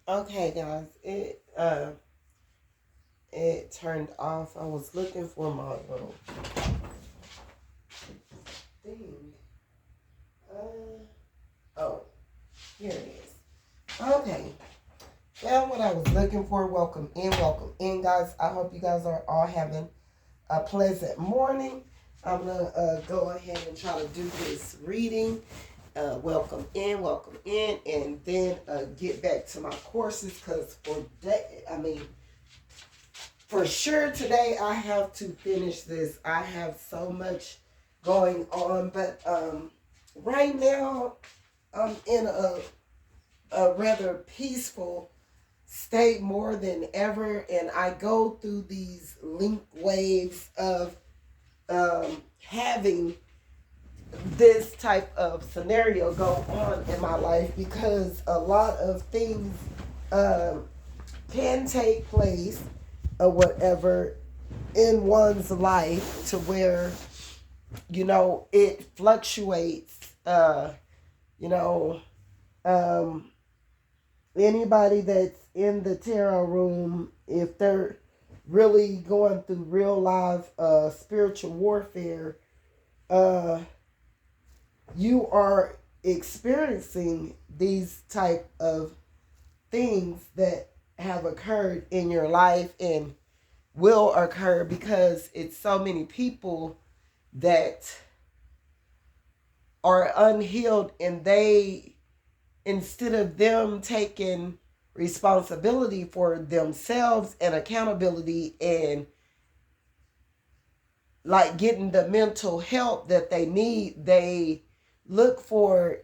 Okay, guys, it turned off. I was looking for my little thing. Oh, here it is. Okay, found what I was looking for. Welcome in, guys. I hope you guys are all having a pleasant morning. I'm gonna go ahead and try to do this reading. Welcome in, and then get back to my courses because for sure today I have to finish this. I have so much going on, but right now I'm in a rather peaceful state more than ever, and I go through these link waves of having this type of scenario go on in my life because a lot of things um, can take place or whatever in one's life to where it fluctuates. You know um, Anybody that's in the tarot room, if they're really going through real life spiritual warfare, uh, you are experiencing these type of things that have occurred in your life and will occur because it's so many people that are unhealed, and they, instead of them taking responsibility for themselves and accountability and like getting the mental help that they need, they look for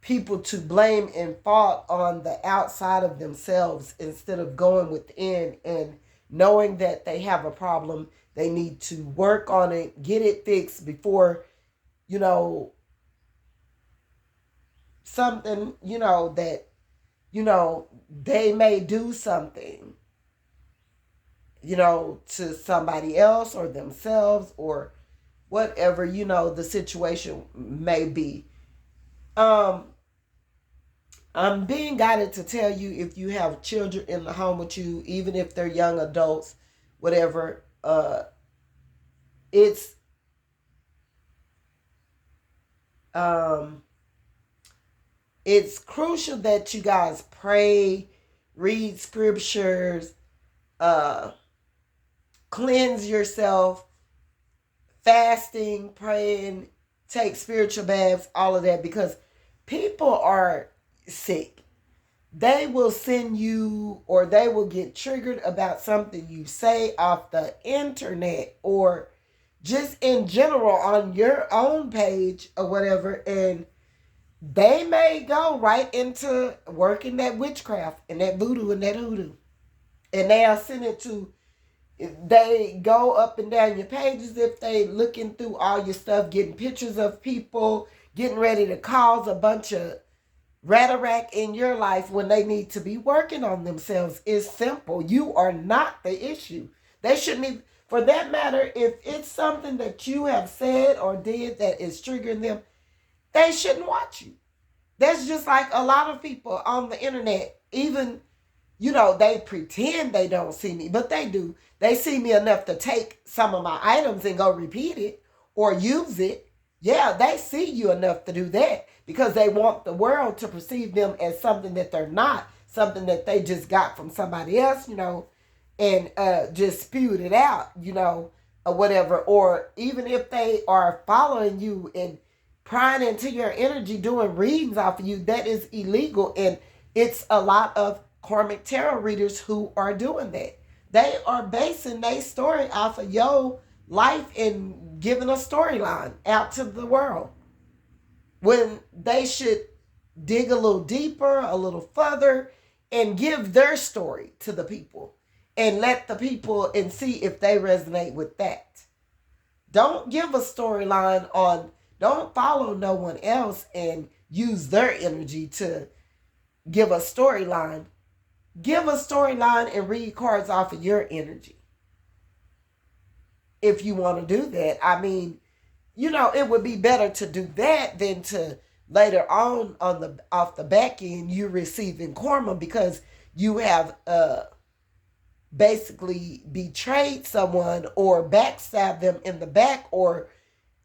people to blame and fault on the outside of themselves instead of going within and knowing that they have a problem. They need to work on it, get it fixed before, you know, something, that, they may do something, to somebody else or themselves or whatever, the situation may be. Um, I'm being guided to tell you, if you have children in the home with you, even if they're young adults, whatever, it's um, it's crucial that you guys pray, read scriptures, uh, cleanse yourself, fasting, praying, take spiritual baths, all of that, because people are sick. They will send you, or they will get triggered about something you say off the internet or just in general on your own page or whatever, and they may go right into working that witchcraft and that voodoo and that hoodoo, and they'll send it to, they go up and down your pages, if they looking through all your stuff, getting pictures of people getting ready to cause a bunch of rhetoric in your life when they need to be working on themselves. It's simple. You are not the issue. They shouldn't even, for that matter, if it's something that you have said or did that is triggering them, they shouldn't watch you. That's just like a lot of people on the internet, even, they pretend they don't see me, but they do. They see me enough to take some of my items and go repeat it or use it. Yeah, they see you enough to do that because they want the world to perceive them as something that they're not, something that they just got from somebody else, and just spewed it out, or whatever. Or even if they are following you and prying into your energy, doing readings off of you, that is illegal. And it's a lot of karmic tarot readers who are doing that. They are basing their story off of your life and giving a storyline out to the world when they should dig a little deeper, a little further, and give their story to the people and let the people and see if they resonate with that. Don't give a storyline on, don't follow no one else and use their energy to give a storyline. Give a storyline and read cards off of your energy. If you want to do that, I mean, it would be better to do that than to later on the off the back end, you're receiving karma because you have basically betrayed someone or backstabbed them in the back, or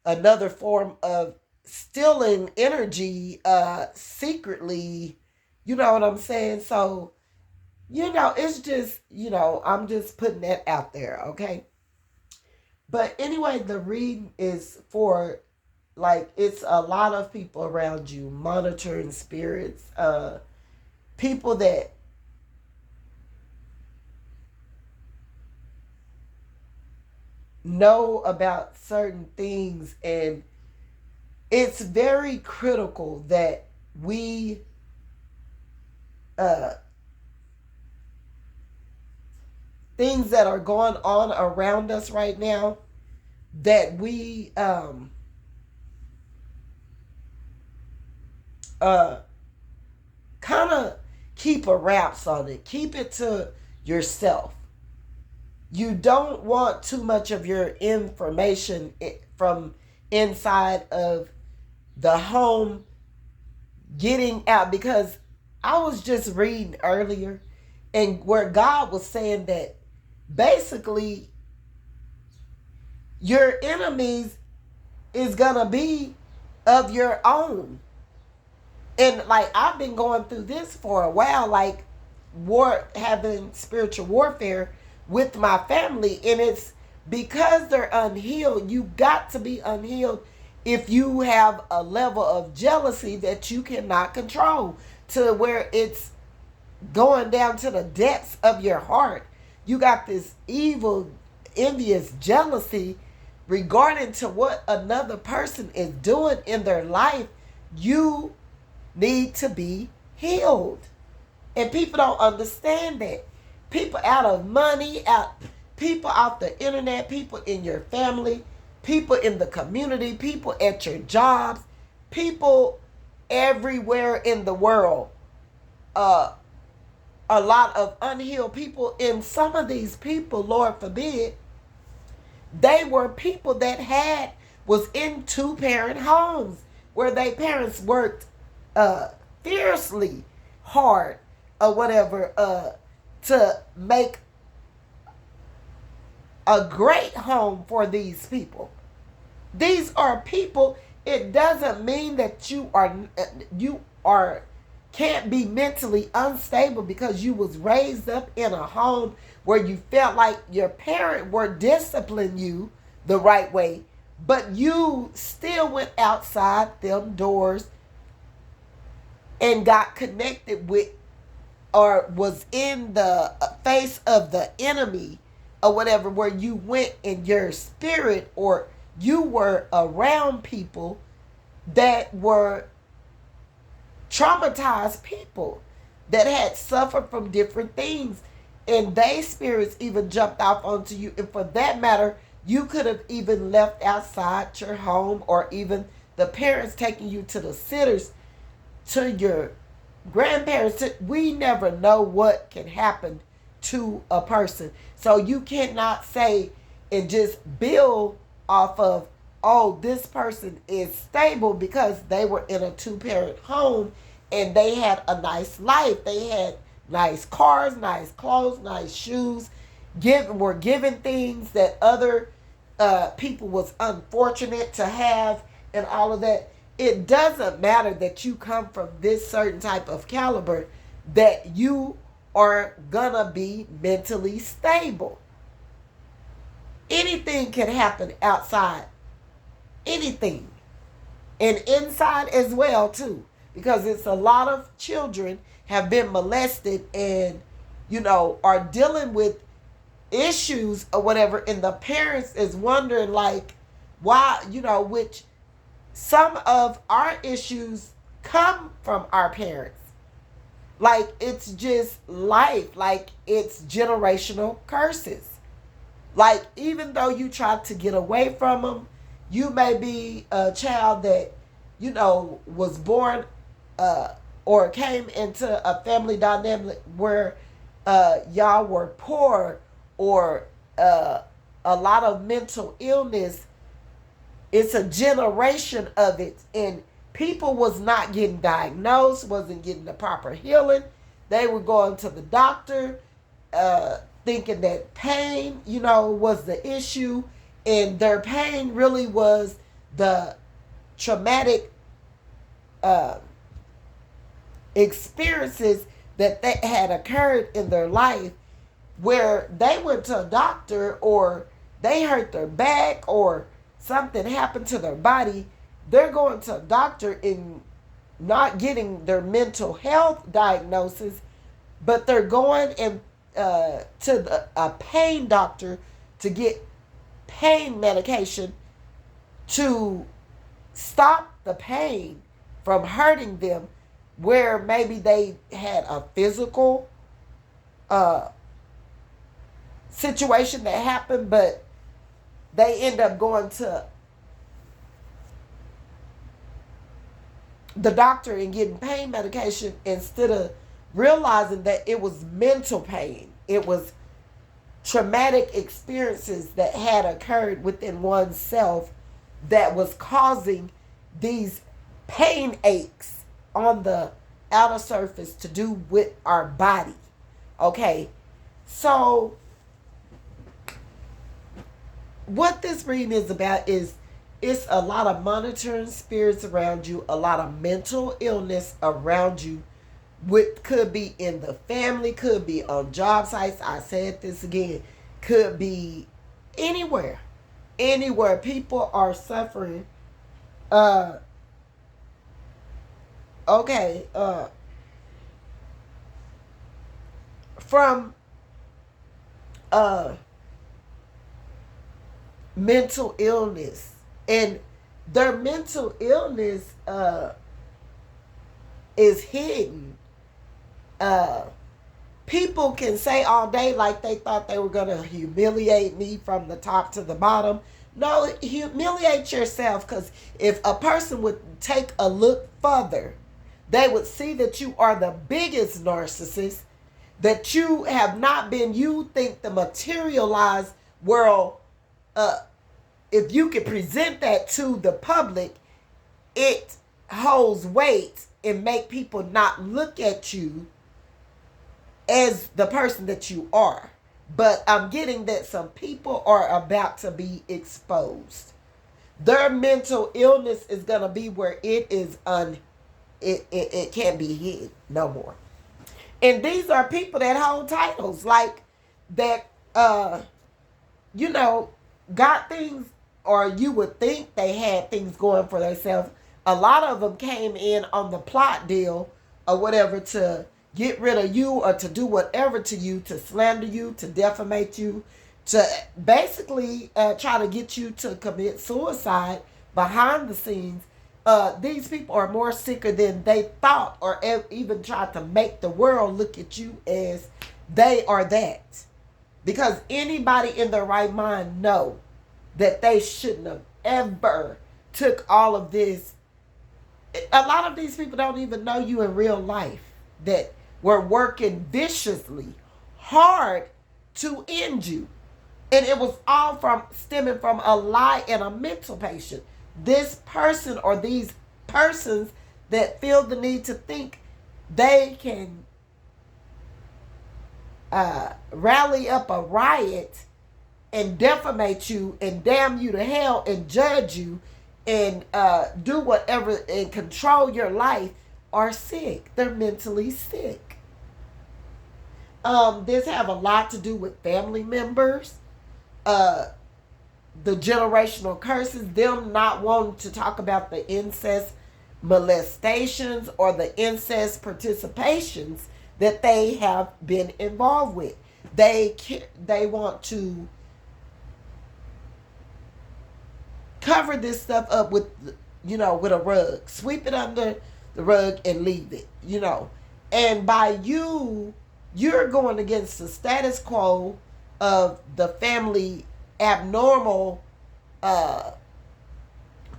another form of stealing energy secretly. You know what I'm saying? So, it's just, I'm just putting that out there, okay? But anyway, the reading is for, like, it's a lot of people around you, monitoring spirits, people that know about certain things, and it's very critical that we uh things that are going on around us right now, that we uh kind of keep a wraps on it, keep it to yourself. You don't want too much of your information from inside of the home getting out, because I was just reading earlier, and where God was saying that basically your enemies is gonna be of your own. And like, I've been going through this for a while, like having spiritual warfare with my family, and it's because they're unhealed. You got to be unhealed if you have a level of jealousy that you cannot control, to where it's going down to the depths of your heart. You got this evil, envious jealousy regarding to what another person is doing in their life. You need to be healed. And people don't understand that. People out of money, people off the internet, people in your family, people in the community, people at your jobs, people everywhere in the world. A lot of unhealed people. And some of these people, Lord forbid, they were people that was in two-parent homes where their parents worked fiercely hard or whatever to make a great home for these people. These are people. It doesn't mean that you are can't be mentally unstable because you was raised up in a home where you felt like your parent were disciplining you the right way, but you still went outside them doors and got connected with, or was in the face of the enemy or whatever, where you went in your spirit, or you were around people that were traumatized people that had suffered from different things, and they spirits even jumped off onto you. And for that matter, you could have even left outside your home, or even the parents taking you to the sitters, to your grandparents. We never know what can happen to a person. So you cannot say and just build off of, oh, this person is stable because they were in a two-parent home and they had a nice life. They had nice cars, nice clothes, nice shoes, were given things that other people was unfortunate to have, and all of that. It doesn't matter that you come from this certain type of caliber, that you are gonna be mentally stable. Anything can happen outside. Anything. And inside as well too. Because it's a lot of children have been molested and, are dealing with issues or whatever. And the parents is wondering, like, why, which some of our issues come from our parents. Like, it's just life. Like, it's generational curses. Like, even though you try to get away from them, you may be a child that, was born or came into a family dynamic where y'all were poor, or a lot of mental illness. It's a generation of it, and people was not getting diagnosed, wasn't getting the proper healing. They were going to the doctor, thinking that pain, was the issue, and their pain really was the traumatic experiences that had occurred in their life, where they went to a doctor, or they hurt their back, or something happened to their body. They're going to a doctor and not getting their mental health diagnosis, but they're going and to a pain doctor to get pain medication to stop the pain from hurting them, where maybe they had a physical situation that happened, but they end up going to the doctor and getting pain medication instead of realizing that it was mental pain. It was traumatic experiences that had occurred within oneself that was causing these pain aches on the outer surface to do with our body. Okay, so what this reading is about is, it's a lot of monitoring spirits around you, a lot of mental illness around you, which could be in the family, could be on job sites. I said this again, could be anywhere people are suffering. From mental illness, and their mental illness is hidden. People can say all day like they thought they were going to humiliate me from the top to the bottom. No, humiliate yourself, because if a person would take a look further, they would see that you are the biggest narcissist, that you have not been, you think the materialized world, if you could present that to the public, it holds weight and make people not look at you as the person that you are. But I'm getting that some people are about to be exposed. Their mental illness is going to be where it is it can't be hid no more. And these are people that hold titles like that, got things, or you would think they had things going for themselves. A lot of them came in on the plot deal or whatever to get rid of you, or to do whatever to you, to slander you, to defamate you, to basically try to get you to commit suicide behind the scenes. These people are more sicker than they thought, or even tried to make the world look at you as they are that. Because anybody in their right mind know that they shouldn't have ever took all of this. A lot of these people don't even know you in real life, that were working viciously hard to end you. And it was all stemming from a lie and a mental patient. This person, or these persons that feel the need to think they can rally up a riot and defamate you and damn you to hell and judge you and do whatever and control your life, are sick. They're mentally sick. This have a lot to do with family members, the generational curses, them not wanting to talk about the incest molestations or the incest participations that they have been involved with. They want to cover this stuff up with a rug, sweep it under the rug and leave it, and by you're going against the status quo of the family abnormal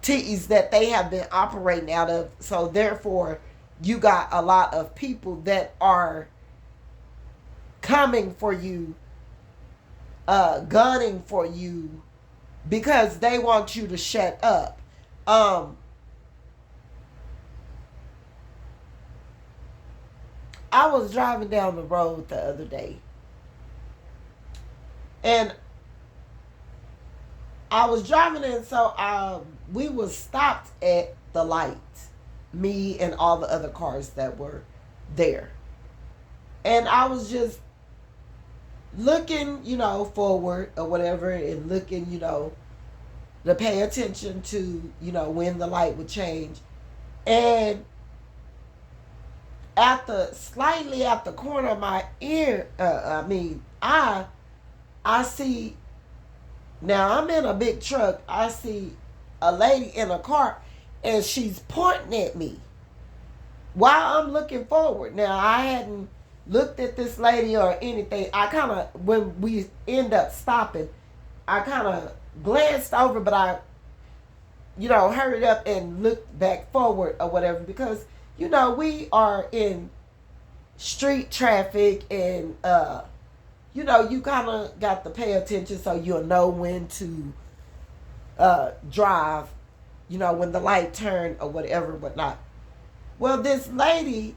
teas that they have been operating out of. So therefore, you got a lot of people that are coming for you, gunning for you, because they want you to shut up. I was driving down the road the other day, and I was driving in, so we was stopped at the light, me and all the other cars that were there, and I was just looking, forward or whatever, and looking, to pay attention to, when the light would change, and slightly at the corner of my ear, I see. Now I'm in a big truck. I see a lady in a car, and she's pointing at me while I'm looking forward. Now I hadn't looked at this lady or anything. I kind of, when we end up stopping, I kind of glanced over, but I, hurried up and looked back forward or whatever, because we are in street traffic, and you kind of got to pay attention so you'll know when to drive, when the light turn or whatnot. Well, this lady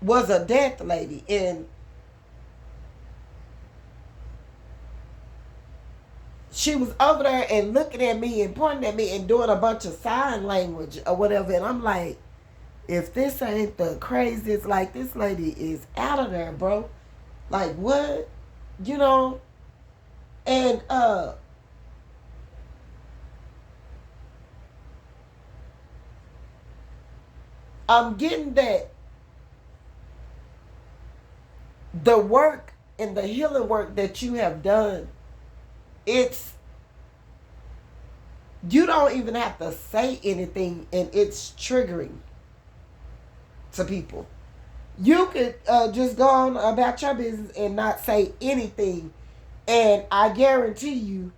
was a deaf lady, and she was over there and looking at me and pointing at me and doing a bunch of sign language or whatever. And I'm like, if this ain't the craziest, like, this lady is out of there, bro. Like, what? And I'm getting that the work and the healing work that you have done, you don't even have to say anything, and it's triggering to people. You could just go on about your business and not say anything, and I guarantee you,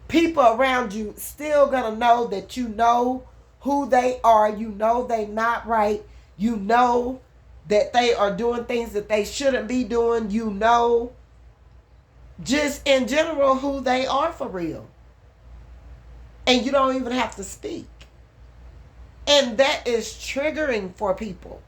people around you still gonna know that you know who they are. You know they not right. You know that they are doing things that they shouldn't be doing. You know, just in general, who they are for real. And you don't even have to speak. And that is triggering for people.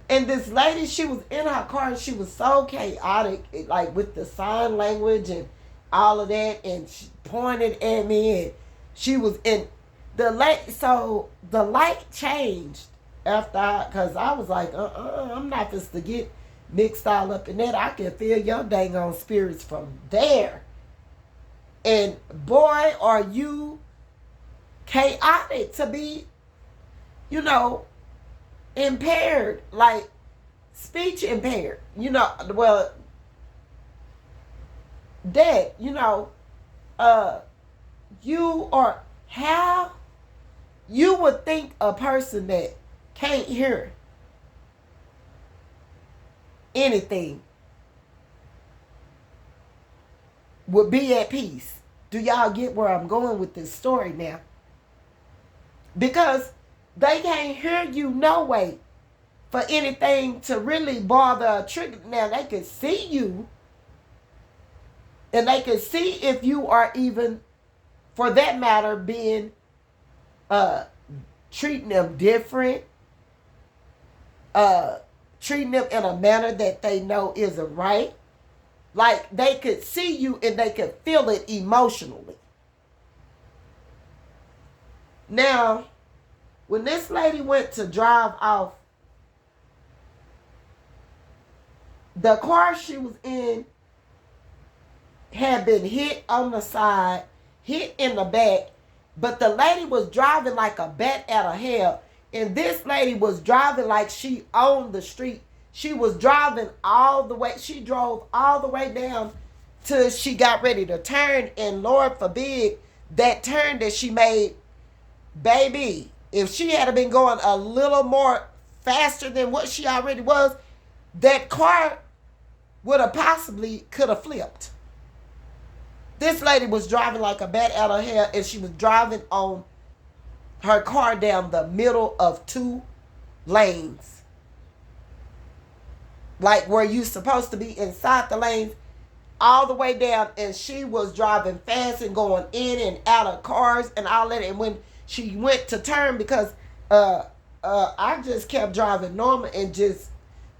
And this lady, she was in her car, and she was so chaotic, like with the sign language and all of that, and she pointed at me, and she was in the light. So the light changed after, because I was like, I'm not supposed to get mixed all up in that. I can feel your dang on spirits from there. And boy, are you chaotic to be, impaired, like speech impaired, well, dead, you are, how you would think a person that can't hear anything would be at peace. Do y'all get where I'm going with this story now? Because they can't hear you no way for anything to really bother or trigger. Now, they can see you, and they can see if you are even, for that matter, being, treating them different, treating them in a manner that they know isn't right. Like, they could see you and they could feel it emotionally. Now, when this lady went to drive off, the car she was in had been hit on the side, hit in the back, but the lady was driving like a bat out of hell. And this lady was driving like she owned the street. She was driving all the way. She drove all the way down till she got ready to turn. And Lord forbid, that turn that she made, baby, if she had been going a little more faster than what she already was, that car would have possibly could have flipped. This lady was driving like a bat out of hell, and she was driving on her car down the middle of two lanes. Like where you supposed to be inside the lanes, all the way down, and she was driving fast and going in and out of cars and all that. And when she went to turn because I just kept driving normal and just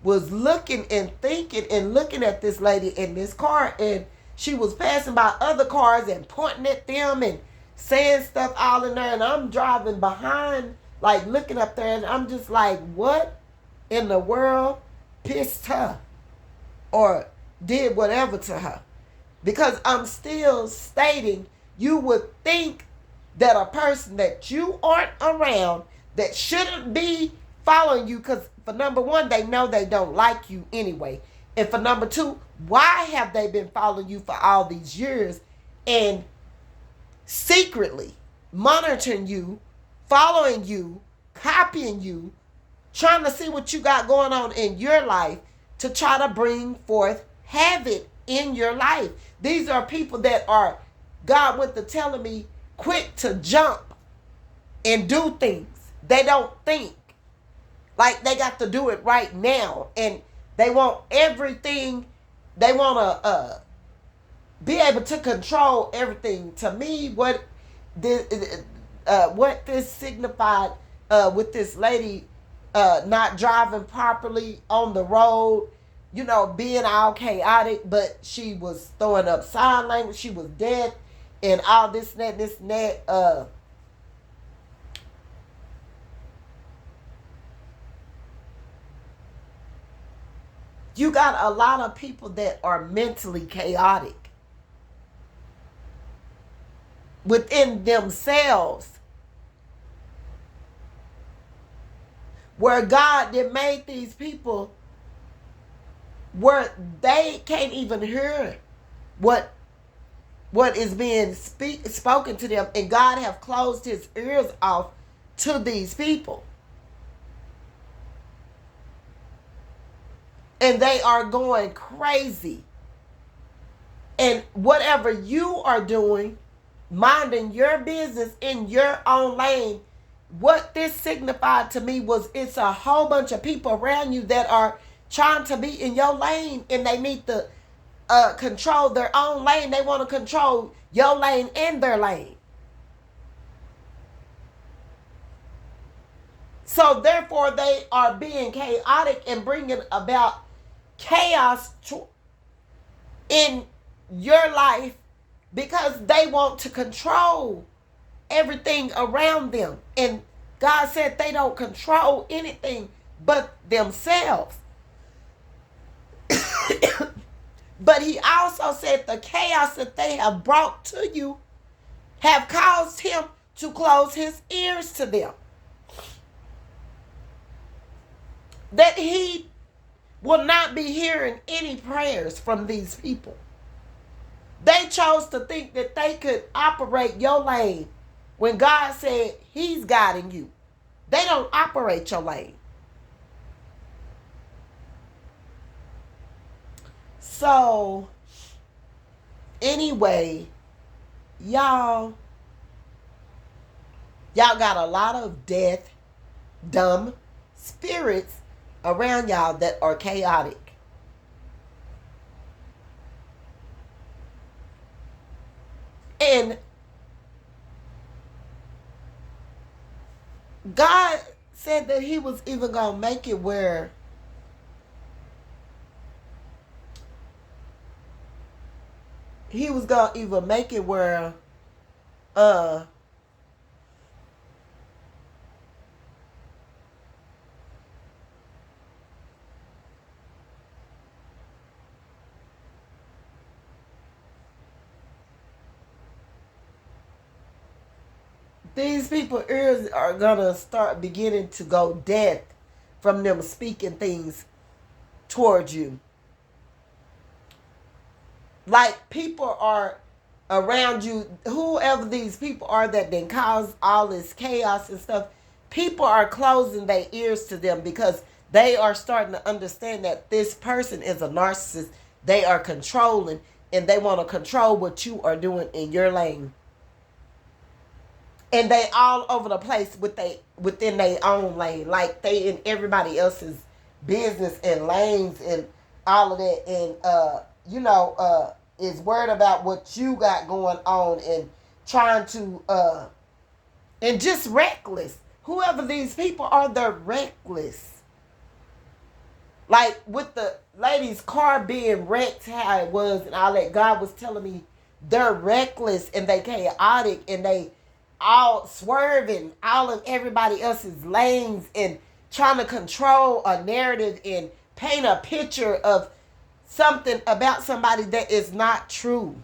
was looking and thinking and looking at this lady in this car, and she was passing by other cars and pointing at them and saying stuff all in there, and I'm driving behind, like looking up there, and I'm just like, what in the world pissed her or did whatever to her? Because I'm still stating, you would think that a person that you aren't around, that shouldn't be following you, because for number one, they know they don't like you anyway. And for number two, why have they been following you for all these years and secretly monitoring you, following you, copying you, trying to see what you got going on in your life to try to bring forth havoc in your life? These are people that are, God went to telling me, quick to jump and do things. They don't think. Like they got to do it right now. And they want everything. They want to be able to control everything. To me, what this signified with this lady not driving properly on the road, being all chaotic, but she was throwing up sign language, she was deaf, and all this and that, this and that. You got a lot of people that are mentally chaotic within themselves, where God did made these people where they can't even hear what is being spoken to them, and God have closed his ears off to these people, and they are going crazy. And whatever you are doing, minding your business in your own lane, what this signified to me was, it's a whole bunch of people around you that are trying to be in your lane, and they need to control their own lane. They want to control your lane and their lane. So therefore, they are being chaotic and bringing about chaos in your life, because they want to control everything around them. And God said they don't control anything but themselves. But he also said the chaos that they have brought to you have caused him to close his ears to them. That he will not be hearing any prayers from these people. They chose to think that they could operate your lane when God said he's guiding you. They don't operate your lane. So, anyway, y'all got a lot of deaf, dumb spirits around y'all that are chaotic. And God said that he was even going to make it where he was going to even make it where these people's ears are going to start beginning to go deaf from them speaking things towards you. Like, people are around you, whoever these people are that then cause all this chaos and stuff, people are closing their ears to them because they are starting to understand that this person is a narcissist. They are controlling, and they want to control what you are doing in your lane. And they all over the place within their own lane. Like, they in everybody else's business and lanes and all of that. And, is worried about what you got going on and trying to and just reckless. Whoever these people are, they're reckless. Like with the lady's car being wrecked, how it was, and all that. God was telling me they're reckless and they chaotic and they all swerving all of everybody else's lanes and trying to control a narrative and paint a picture of something about somebody that is not true.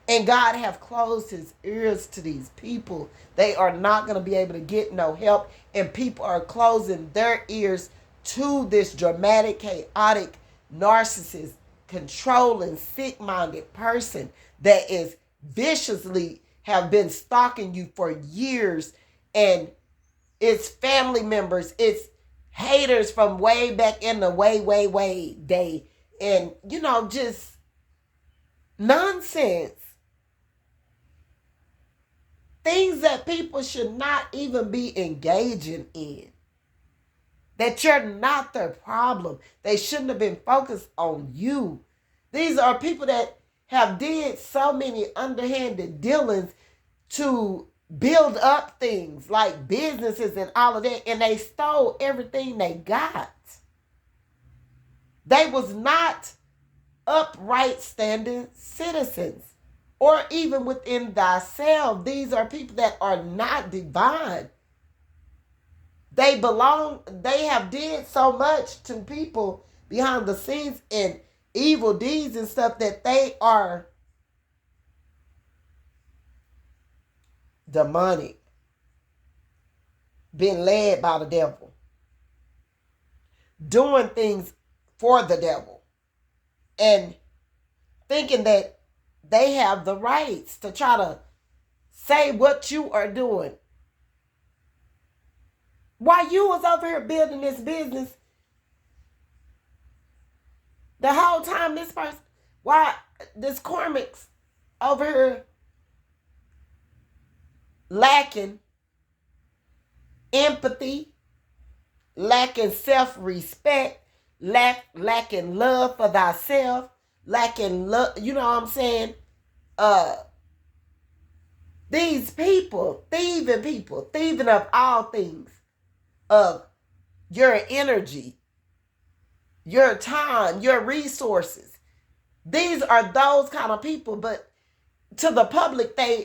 And God have closed his ears to these people. They are not going to be able to get no help. And people are closing their ears to this dramatic, chaotic, narcissist, controlling, sick-minded person that is viciously have been stalking you for years. And it's family members. It's haters from way back in the way day. And, just nonsense. Things that people should not even be engaging in. That you're not their problem. They shouldn't have been focused on you. These are people that have did so many underhanded dealings to build up things like businesses and all of that, and they stole everything they got. They was not upright standing citizens. Or even within thyself. These are people that are not divine. They have did so much to people behind the scenes and evil deeds and stuff that they are demonic. Being led by the devil. Doing things for the devil. And thinking that they have the rights to try to say what you are doing. While you was over here building this business, the whole time why this Karmic'S over here lacking empathy, lacking self-respect, lacking love for thyself, lacking love, you know what I'm saying? These people, thieving of all things, of your energy, your time, your resources. These are those kind of people, but to the public,